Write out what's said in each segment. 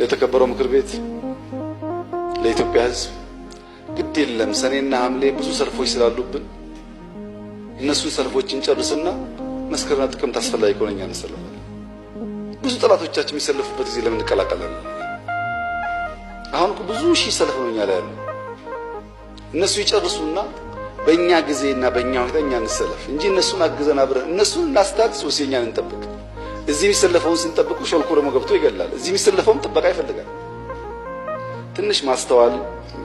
ለተከበረው ምክር ቤት ለኢትዮጵያ ሕዝብ ግድ የለም ሰኔና ሐምሌ ብዙ ሰልፎች ስላሉብን እነሱን ሰልፎችን ጨርስና መስከረምና ጥቅምት አስፈላጊ ከሆነ እኛ እንሰለፋለን። ብዙ ጠላቶቻችን የሚሰለፉበት ጊዜ ለምን እንቀላቀላለን? አሁን ብዙ ሺህ ሰልፍ ነው እኛ ላይ ያለው። እነሱ ይጨርሱና በእኛ ጊዜና በእኛ ሁኔታ እኛ እንሰለፍ እንጂ እነሱን አግዘን አብረን እነሱን እናስታግስ ወይስ እኛን እንጠብቅ? እዚህ የሚሰለፈውን ስንጠብቁ ሾልኮ ደግሞ ገብቶ ይገላል። እዚህ የሚሰለፈውን ጥበቃ ይፈልጋል። ትንሽ ማስተዋል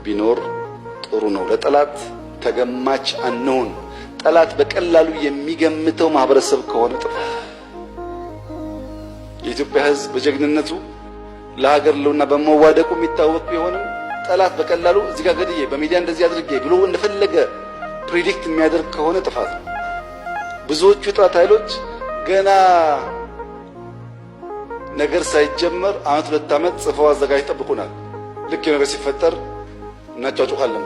ቢኖር ጥሩ ነው። ለጠላት ተገማች አንሆን። ጠላት በቀላሉ የሚገምተው ማህበረሰብ ከሆነ ጥፋት የኢትዮጵያ ሕዝብ በጀግንነቱ ለሀገር ለውና በመዋደቁ የሚታወቅ ቢሆንም ጠላት በቀላሉ እዚህ ጋር ገድዬ በሚዲያ እንደዚህ አድርጌ ብሎ እንደፈለገ ፕሪዲክት የሚያደርግ ከሆነ ጥፋት ነው። ብዙዎቹ የጠላት ኃይሎች ገና ነገር ሳይጀመር ዓመት ሁለት ዓመት ጽፈው አዘጋጅ ይጠብቁናል። ልክ የነገር ሲፈጠር እናጫጭኋለን።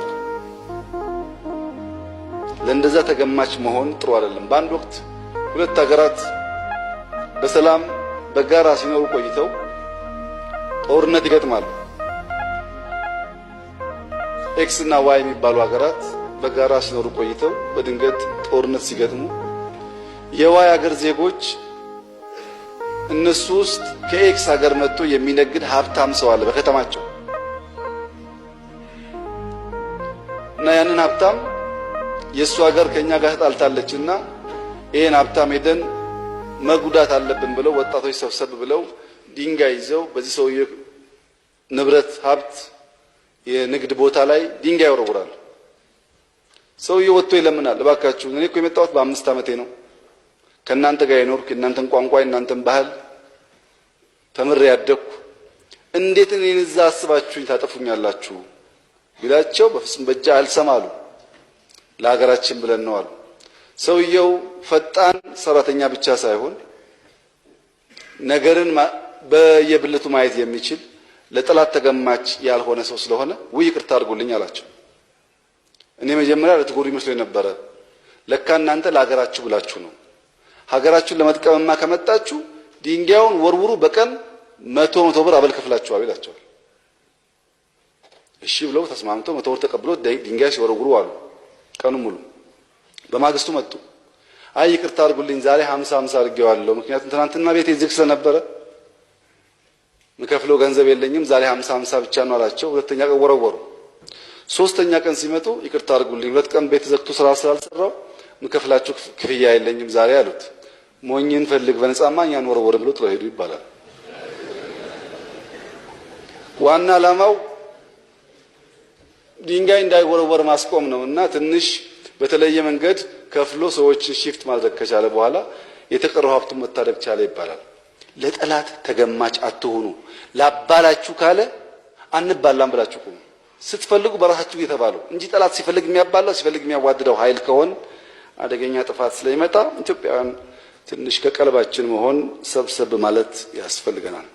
ለእንደዛ ተገማች መሆን ጥሩ አይደለም። በአንድ ወቅት ሁለት ሀገራት በሰላም በጋራ ሲኖሩ ቆይተው ጦርነት ይገጥማሉ። ኤክስ እና ዋይ የሚባሉ ሀገራት በጋራ ሲኖሩ ቆይተው በድንገት ጦርነት ሲገጥሙ የዋይ ሀገር ዜጎች እነሱ ውስጥ ከኤክስ ሀገር መጥቶ የሚነግድ ሀብታም ሰው አለ በከተማቸው እና ያንን ሀብታም የእሱ ሀገር ከኛ ጋር ተጣልታለችና ይሄን ሀብታም ሄደን መጉዳት አለብን ብለው ወጣቶች ሰብሰብ ብለው ድንጋይ ይዘው በዚህ ሰውዬ ንብረት ሀብት የንግድ ቦታ ላይ ድንጋይ ያወረውራሉ። ሰውዬው ወጥቶ ይለምናል፣ እባካችሁ እኔ እኮ የመጣሁት በ5 ዓመቴ ነው ከእናንተ ጋር የኖርኩ የእናንተን ቋንቋ የእናንተን ባህል ተምሬ ያደግኩ እንዴት እኔን እዛ አስባችሁኝ ታጠፉኛላችሁ ቢላቸው በፍጹም በእጅ አልሰማሉ። ለሀገራችን ብለን ነው አሉ። ሰውየው ፈጣን ሰራተኛ ብቻ ሳይሆን ነገርን በየብልቱ ማየት የሚችል ለጠላት ተገማች ያልሆነ ሰው ስለሆነ ይቅርታ አድርጉልኝ አላቸው። እኔ መጀመሪያ ለትጎሩ ይመስሎኝ ነበረ። ለካ እናንተ ለሀገራችሁ ብላችሁ ነው። ሀገራችሁን ለመጥቀምማ ከመጣችሁ ድንጋዩን ወርውሩ፣ በቀን 100 ብር አበልከፍላችኋል ይላቸዋል። እሺ ብለው ተስማምተው 100 ብር ተቀብለው ድንጋይ ሲወረውሩ አሉ ቀኑ ሙሉ። በማግስቱ መጡ። አይ ይቅርታ አድርጉልኝ ዛሬ 50 አድርጌዋለሁ፣ ምክንያቱም ትናንትና ቤቴ ዝግ ስለነበረ ምከፍለው ገንዘብ የለኝም፣ ዛሬ 50 ብቻ ነው አላቸው። ሁለተኛ ቀን ወረወሩ። ሶስተኛ ቀን ሲመጡ ይቅርታ አድርጉልኝ 2 ቀን ቤት ዘግቶ ስራ ስላልሰራው ምከፍላችሁ ክፍያ የለኝም ዛሬ አሉት። ሞኝን ፈልግ በነጻማ እኛን ወረወረ ብሎ ጥለው ሄዱ ይባላል። ዋና ዓላማው ድንጋይ እንዳይወረወር ማስቆም ነውና ትንሽ በተለየ መንገድ ከፍሎ ሰዎችን ሺፍት ማድረግ ከቻለ በኋላ የተቀረው ሀብቱን መታደግ ቻለ ይባላል። ለጠላት ተገማች አትሁኑ። ላባላችሁ ካለ አንባላም ብላችሁ ቁሙ። ስትፈልጉ በራሳችሁ እየተባሉ እንጂ ጠላት ሲፈልግ የሚያባላው ሲፈልግ የሚያዋድደው ኃይል ከሆነ አደገኛ ጥፋት ስለሚመጣ ኢትዮጵያውያን ትንሽ ከቀልባችን መሆን ሰብሰብ ማለት ያስፈልገናል።